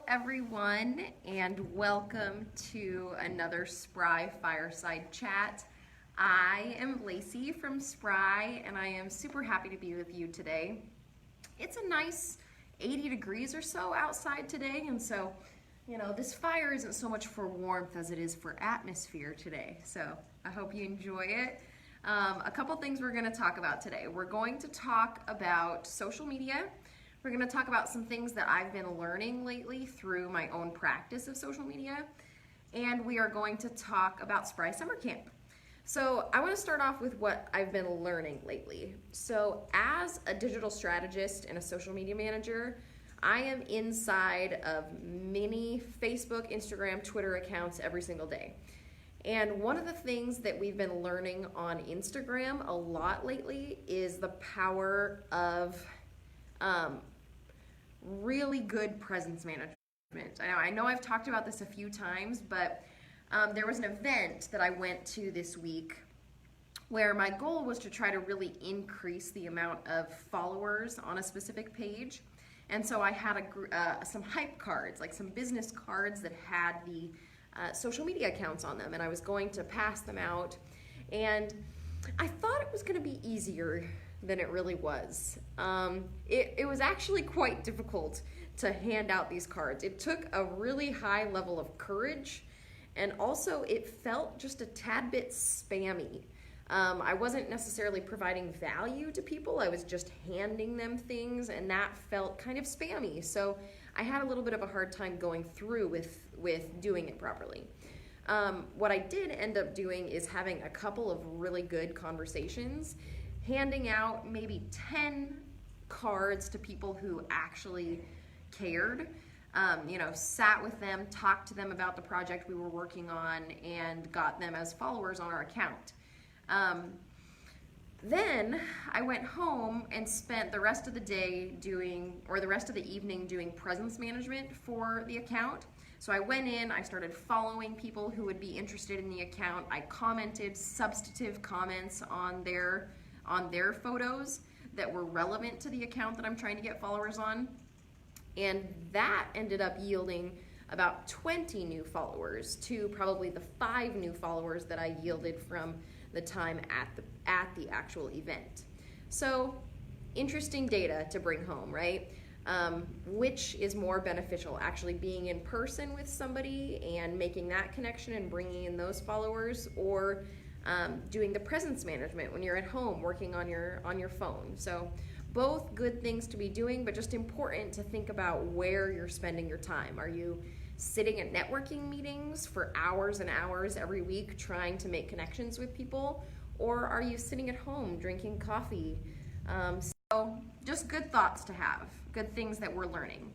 everyone, and welcome to another Spry Fireside Chat. I am Lacey from Spry, and I am super happy to be with you today. It's a nice 80 degrees or so outside today, and so, this fire isn't so much for warmth as it is for atmosphere today, so I hope you enjoy it. A couple things we're going to talk about today. We're going to talk about social media. We're going to talk about some things that I've been learning lately through my own practice of social media. And we are going to talk about Spry Summer Camp. So I want to start off with what I've been learning lately. So as a digital strategist and a social media manager, I am inside of many Facebook, Instagram, Twitter accounts every single day. And one of the things that we've been learning on Instagram a lot lately is the power of really good presence management. I know I've talked about this a few times, but there was an event that I went to this week where my goal was to try to really increase the amount of followers on a specific page. And so I had some hype cards, like some business cards that had the social media accounts on them, and I was going to pass them out. And I thought it was going to be easier than it really was. It was actually quite difficult to hand out these cards. It took a really high level of courage, and also it felt just a tad bit spammy. I wasn't necessarily providing value to people, I was just handing them things, and that felt kind of spammy. So I had a little bit of a hard time going through with doing it properly. What I did end up doing is having a couple of really good conversations, handing out maybe 10 cards to people who actually cared, sat with them, talked to them about the project we were working on, and got them as followers on our account. Then I went home and spent the rest of the day the rest of the evening doing presence management for the account. So I went in, I started following people who would be interested in the account. I commented substantive comments on their photos that were relevant to the account that I'm trying to get followers on. And that ended up yielding about 20 new followers to probably the 5 new followers that I yielded from the time at the actual event. So interesting data to bring home, right? Which is more beneficial, actually being in person with somebody and making that connection and bringing in those followers, or doing the presence management when you're at home working on your phone. So both good things to be doing, but just important to think about where you're spending your time. Are you sitting at networking meetings for hours and hours every week trying to make connections with people, or are you sitting at home drinking coffee? So just good thoughts to have, good things that we're learning.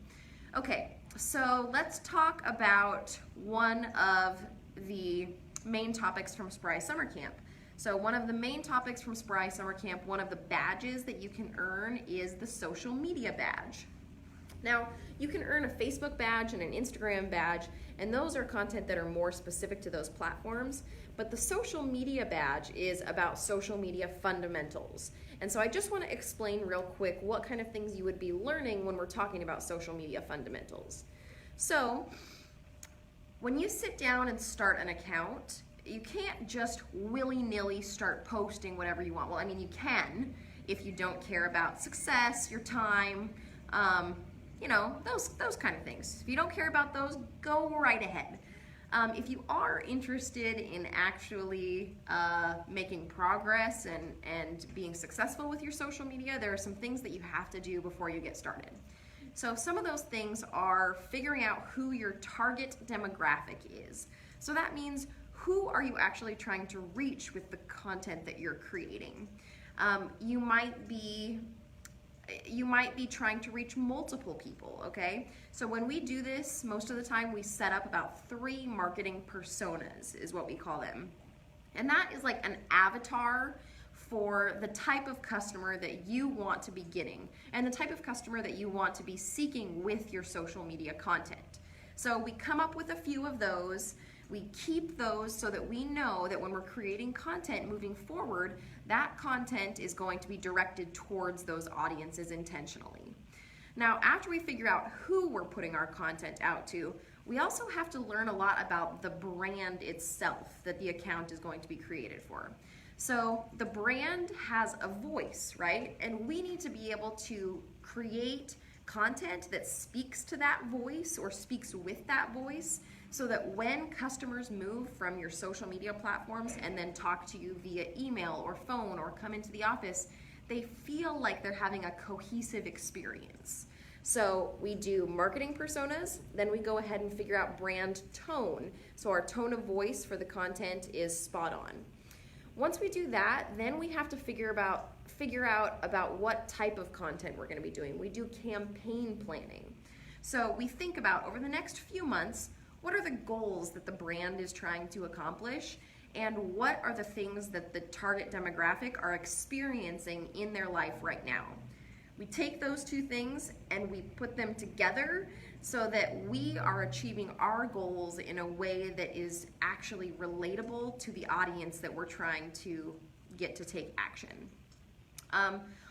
Okay, so let's talk about one of the main topics from Spry Summer Camp. So one of the main topics from Spry Summer Camp, one of the badges that you can earn is the social media badge. Now, you can earn a Facebook badge and an Instagram badge, and those are content that are more specific to those platforms, but the social media badge is about social media fundamentals. And so I just want to explain real quick what kind of things you would be learning when we're talking about social media fundamentals. So, when you sit down and start an account, you can't just willy-nilly start posting whatever you want. Well, I mean, you can if you don't care about success, your time, those kind of things. If you don't care about those, go right ahead. If you are interested in actually making progress and being successful with your social media, there are some things that you have to do before you get started. So some of those things are figuring out who your target demographic is. So that means, who are you actually trying to reach with the content that you're creating? You might be trying to reach multiple people, okay? So when we do this, most of the time we set up about 3 marketing personas, is what we call them. And that is like an avatar for the type of customer that you want to be getting and the type of customer that you want to be seeking with your social media content. So we come up with a few of those. We keep those so that we know that when we're creating content moving forward, that content is going to be directed towards those audiences intentionally. Now, after we figure out who we're putting our content out to, we also have to learn a lot about the brand itself that the account is going to be created for. So the brand has a voice, right? And we need to be able to create content that speaks to that voice or speaks with that voice, so that when customers move from your social media platforms and then talk to you via email or phone or come into the office, they feel like they're having a cohesive experience. So we do marketing personas, then we go ahead and figure out brand tone. So our tone of voice for the content is spot on. Once we do that, then we have to figure out about what type of content we're going to be doing. We do campaign planning. So we think about, over the next few months, what are the goals that the brand is trying to accomplish, and what are the things that the target demographic are experiencing in their life right now. We take those two things and we put them together so that we are achieving our goals in a way that is actually relatable to the audience that we're trying to get to take action.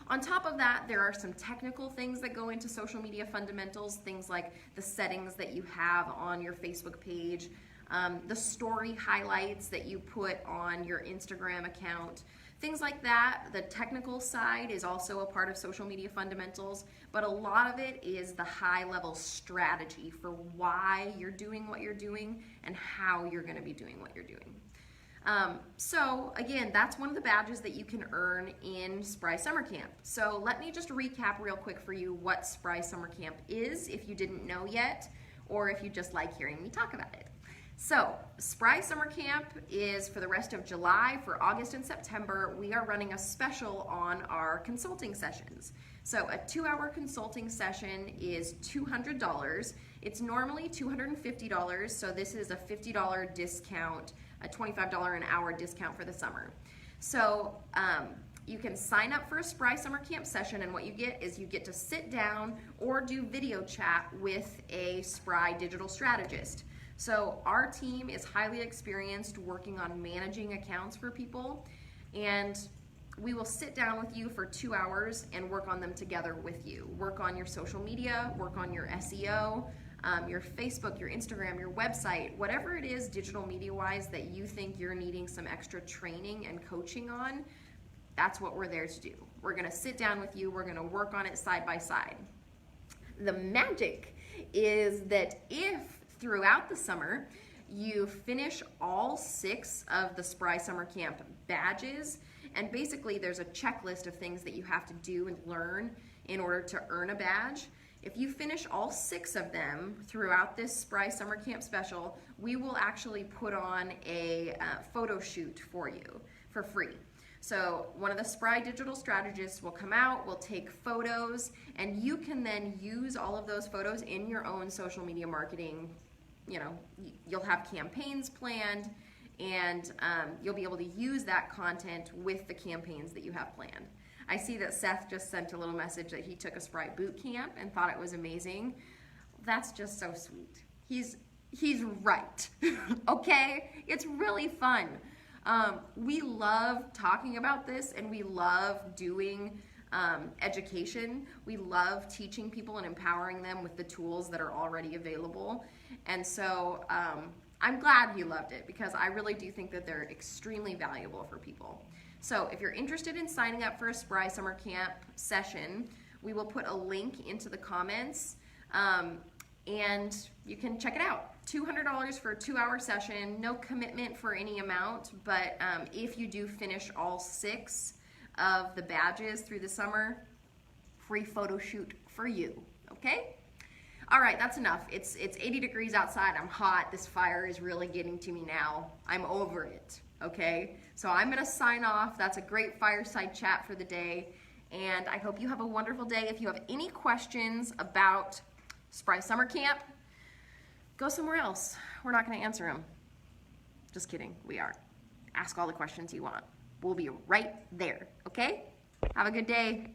On top of that, there are some technical things that go into social media fundamentals, things like the settings that you have on your Facebook page, the story highlights that you put on your Instagram account, things like that. The technical side is also a part of social media fundamentals, but a lot of it is the high-level strategy for why you're doing what you're doing and how you're going to be doing what you're doing. So again, that's one of the badges that you can earn in Spry Summer Camp. So let me just recap real quick for you what Spry Summer Camp is, if you didn't know yet, or if you just like hearing me talk about it. So Spry Summer Camp is for the rest of July. For August and September, we are running a special on our consulting sessions. So a 2-hour consulting session is $200. It's normally $250, so this is a $50 discount, a $25 an hour discount for the summer. So you can sign up for a Spry Summer Camp session, and what you get is you get to sit down or do video chat with a Spry digital strategist. So our team is highly experienced working on managing accounts for people, and we will sit down with you for 2 hours and work on them together with you. Work on your social media, work on your SEO, your Facebook, your Instagram, your website, whatever it is digital media-wise that you think you're needing some extra training and coaching on, that's what we're there to do. We're gonna sit down with you, we're gonna work on it side by side. The magic is that if throughout the summer you finish all 6 of the Spry Summer Camp badges, and basically there's a checklist of things that you have to do and learn in order to earn a badge. If you finish all 6 of them throughout this Spry Summer Camp special, we will actually put on a photo shoot for you for free. So one of the Spry digital strategists will come out, will take photos, and you can then use all of those photos in your own social media marketing. You know, you'll have campaigns planned, and you'll be able to use that content with the campaigns that you have planned. I see that Seth just sent a little message that he took a Spry boot camp and thought it was amazing. That's just so sweet. He's right, okay? It's really fun. We love talking about this, and we love doing education. We love teaching people and empowering them with the tools that are already available. And so I'm glad he loved it, because I really do think that they're extremely valuable for people. So if you're interested in signing up for a Spry Summer Camp session, we will put a link into the comments, and you can check it out. $200 for a 2-hour session, no commitment for any amount, but if you do finish all 6 of the badges through the summer, free photo shoot for you, okay? All right, that's enough. It's 80 degrees outside, I'm hot, this fire is really getting to me now. I'm over it, okay? So I'm gonna sign off. That's a great fireside chat for the day, and I hope you have a wonderful day. If you have any questions about Spry Summer Camp, go somewhere else. We're not gonna answer them. Just kidding, we are. Ask all the questions you want. We'll be right there, okay? Have a good day.